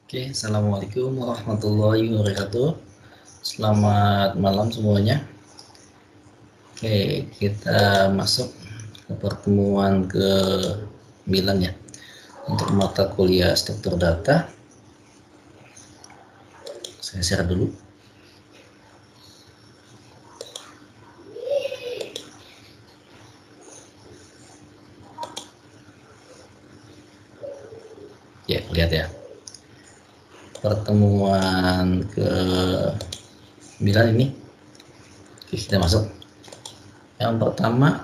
Oke, assalamualaikum warahmatullahi wabarakatuh. Selamat malam semuanya. Oke, kita masuk ke pertemuan ke-9 ya, untuk mata kuliah struktur data. Saya share dulu. Ya, lihat ya. Pertemuan ke-9 ini. Oke, kita masuk. Yang pertama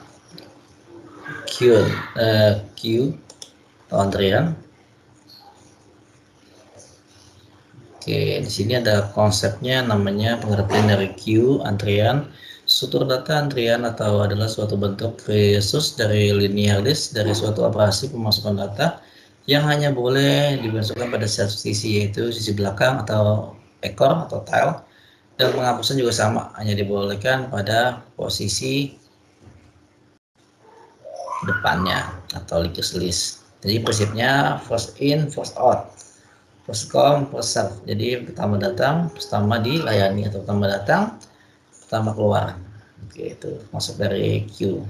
Q atau antrian. Oke, di sini ada konsepnya namanya pengertian dari Q, antrian. Struktur data antrian atau adalah suatu bentuk resus dari linear list dari suatu operasi pemasukan data yang hanya boleh dimasukkan pada satu sisi, yaitu sisi belakang atau ekor atau tail, dan penghapusan juga sama, hanya dibolehkan pada posisi depannya atau linked list. Jadi prinsipnya first in, first out, first come, first serve. Jadi pertama datang, pertama dilayani, atau pertama datang, pertama keluar. Oke, itu masuk dari Q.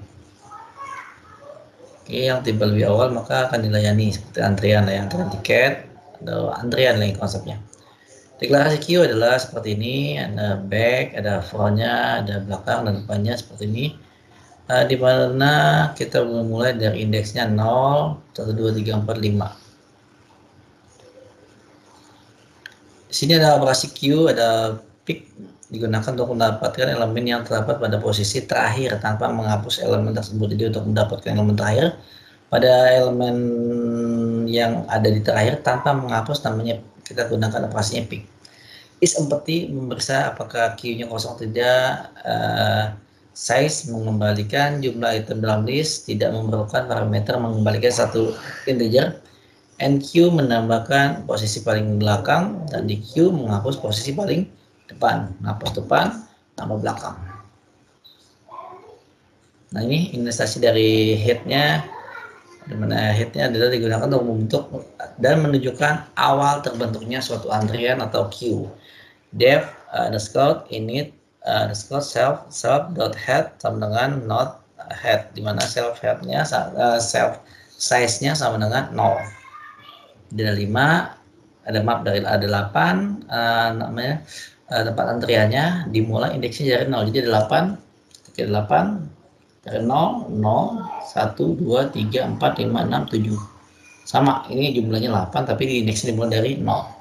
Oke, yang tiba lebih awal maka akan dilayani, seperti antrian tiket atau antrian lagi konsepnya. Deklarasi Q adalah seperti ini, ada back, ada frontnya, ada belakang dan depannya seperti ini. Di mana kita mulai dari indeksnya 0, 1, 2, 3, 4, 5. Di sini ada operasi Q, ada pick, digunakan untuk mendapatkan elemen yang terdapat pada posisi terakhir tanpa menghapus elemen tersebut. Jadi untuk mendapatkan elemen terakhir pada elemen yang ada di terakhir tanpa menghapus, namanya kita gunakan operasinya pick. Is empty, memeriksa apakah Q-nya kosong tidak. Size, mengembalikan jumlah item dalam list, tidak memerlukan parameter mengembalikan satu integer. NQ menambahkan posisi paling belakang, dan DQ menghapus posisi paling depan. Menghapus depan, tambah belakang. Nah, ini investasi dari headnya, dimana headnya adalah digunakan untuk membentuk dan menunjukkan awal terbentuknya suatu antrian atau queue. Def underscore init underscore self dot head sama dengan not head, dimana self headnya self size-nya sama dengan 0. Ada 5, ada map dari ada 8, namanya tempat antriannya dimulai indeksnya dari 0. Jadi ada 8, dari 8 dari 0, 0, 1, 2, 3, 4, 5, 6, 7. Sama, ini jumlahnya 8 tapi di indeksnya dimulai dari 0.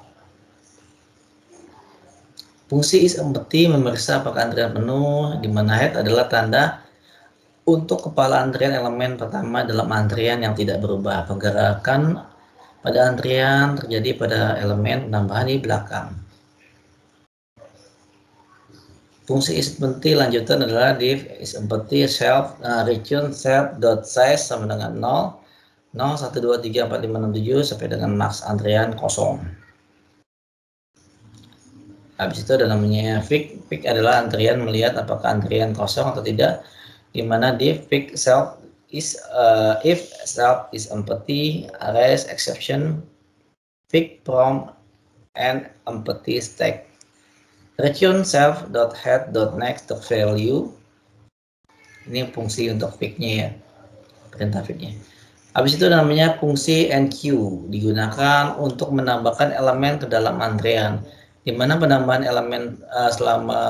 Fungsi is empty memeriksa apakah antrian penuh, di mana head adalah tanda untuk kepala antrian elemen pertama dalam antrian yang tidak berubah. Pergerakan pada antrian terjadi pada elemen penambahan di belakang. Fungsi is empty lanjutan adalah div is empty self return self dot size sama dengan 0, 0, 1, 2, 3, 4, 5, 6, 7 sampai dengan max antrian kosong. Habis itu ada namanya pick. Pick adalah antrian melihat apakah antrian kosong atau tidak, di mana div pick self is if self is empty, raise exception, pick from and empty stack. Return self dot head dot next dot value. Ini fungsi untuk picknya ya, perintah picknya. Habis itu namanya fungsi NQ, digunakan untuk menambahkan elemen ke dalam antrian, di mana penambahan elemen selama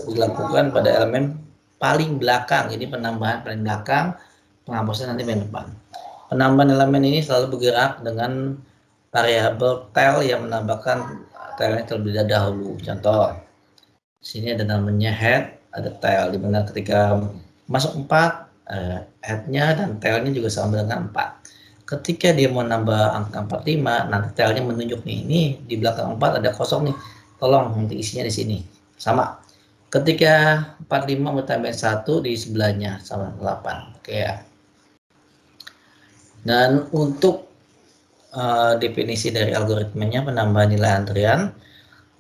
dilakukan pada elemen paling belakang. Jadi penambahan paling belakang, penghapusan nanti paling depan. Penambahan elemen ini selalu bergerak dengan variabel tail yang menambahkan tailnya terlebih dahulu. Contoh, sini ada namanya head, ada tail, di mana ketika masuk 4, headnya dan tailnya juga sama dengan 4. Ketika dia mau nambah angka 45, nanti tailnya menunjuk nih, ini di belakang 4 ada kosong nih, tolong nanti isinya di sini. Sama. Ketika 45 mau tambahin 1 di sebelahnya sama 8. Oke ya. Dan untuk definisi dari algoritmanya penambahan nilai antrian,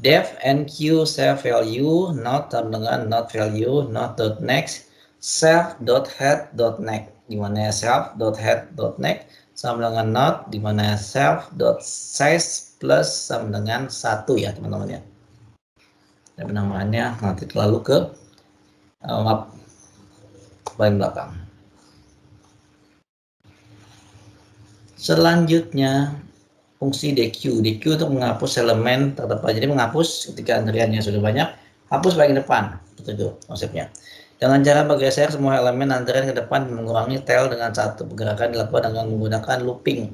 def nq self value not sama dengan not value not dot next self dot head dot next, di mana self dot head dot next sama dengan not, di mana self dot size plus sama dengan 1 ya teman-teman ya. Dan penamaannya nanti lalu ke map paling belakang. Selanjutnya fungsi DQ. DQ untuk menghapus elemen terdepan. Jadi menghapus ketika antriannya sudah banyak, hapus bagian depan. Itu konsepnya. Dengan cara bergeser semua elemen antrian ke depan dan mengurangi tail dengan satu pergerakan dilakukan dengan menggunakan looping.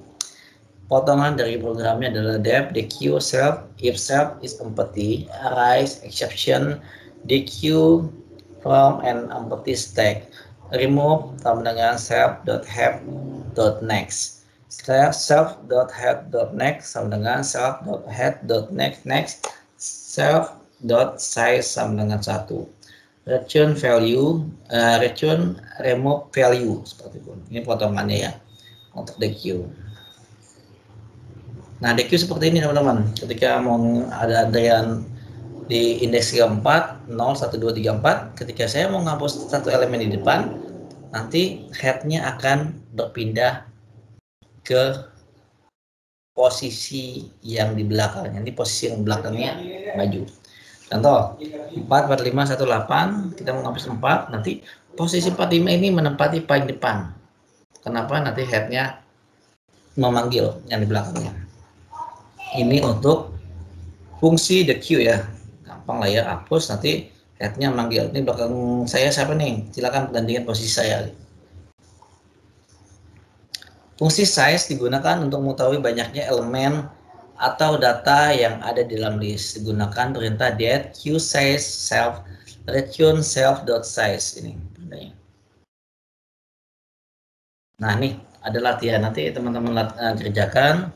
Potongan dari programnya adalah def, DQ, self, if self is empty, arise, exception, DQ from an empty stack, remove sama dengan self.head.next, self.head.next sama dengan self.head.next, self.size sama dengan 1. Return value, return remove value seperti itu. Ini potongannya ya untuk DQ. Nah DQ seperti ini teman-teman. Ketika mau ada antrian di indeks 34, 0, 1, 2, 3, 4. Ketika saya mau menghapus satu elemen di depan, nanti headnya akan berpindah ke posisi yang di belakangnya. Ini posisi yang belakangnya maju. Contoh 4, 45, 18, kita menghapus 4, nanti posisi 45 ini menempati paling depan. Kenapa? Nanti headnya memanggil yang di belakangnya. Ini untuk fungsi DQ ya, gampang lah ya, hapus nanti headnya manggil. Ini belakang saya siapa nih? Silakan gantikan posisi saya. Fungsi size digunakan untuk mengetahui banyaknya elemen atau data yang ada di dalam list. Digunakan perintah det qsize self return self.size ini. Nah ini ada latihan, nanti teman-teman kerjakan.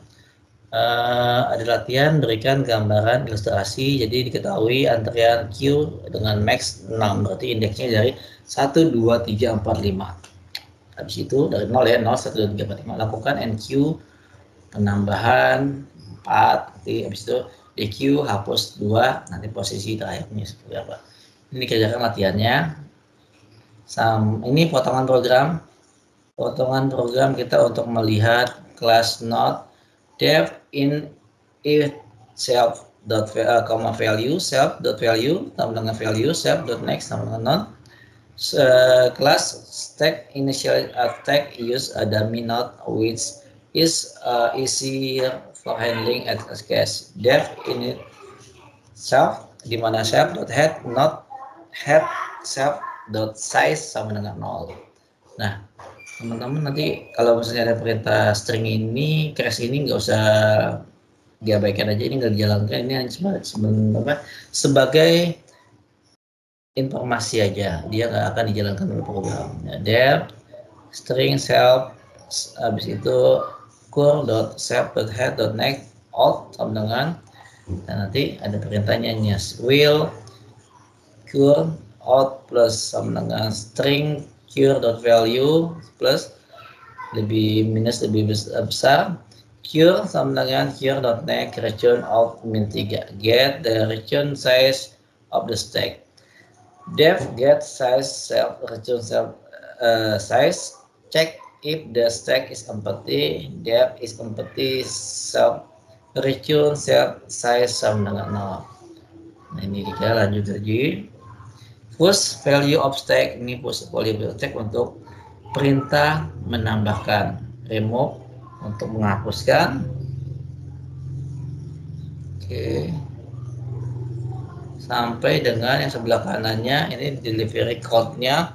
Ada latihan berikan gambaran ilustrasi. Jadi diketahui antrian Q dengan max 6, berarti indeksnya dari 1, 2, 3, 4, 5. Habis itu dari 0 ya, 0, 1, 2, 3, 4, 5. Lakukan NQ penambahan 4, nanti habis itu DQ hapus 2, nanti posisi terakhirnya seperti apa. Ini kerjakan latihannya. Ini potongan program kita untuk melihat kelas node def in if self.value tambah dengan value self.next tambah dengan node class stack initial stack use a dummy node which is easier for handling as case def in self di mana self.head not head self.size sama dengan 0. Nah teman-teman nanti kalau misalnya ada perintah string ini, crash ini nggak usah diabaikan aja, ini nggak dijalankan, ini sebagai informasi aja, dia nggak akan dijalankan oleh program. Ya, def string self, habis itu cur.self.head.next alt sama dengan, dan nanti ada perintahnya will cur out plus sama dengan string cure.value plus lebih besar cure sama dengan cure.next return out min 3 get the return size of the stack def get size self return self size check if the stack is empty def is empty self return self size sama dengan 0. Nah ini kita lanjut lagi. Push value of stack, ini push value of stack untuk perintah menambahkan, remove untuk menghapuskan. Oke. Sampai dengan yang sebelah kanannya ini delivery code-nya,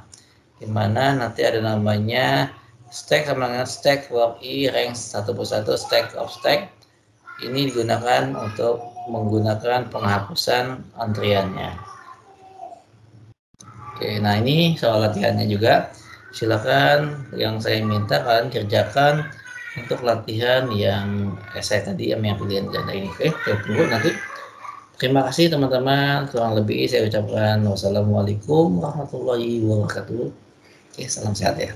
dimana nanti ada namanya stack sama dengan stack for i rank 1+1 stack of stack. Ini digunakan untuk menggunakan penghapusan antriannya. Oke, nah ini soal latihannya juga. Silakan yang saya minta kalian kerjakan untuk latihan yang essay tadi yang pilihan ganda ini. Oke, saya tunggu nanti. Terima kasih teman-teman. Kurang lebih saya ucapkan wassalamualaikum warahmatullahi wabarakatuh. Oke, salam sehat ya.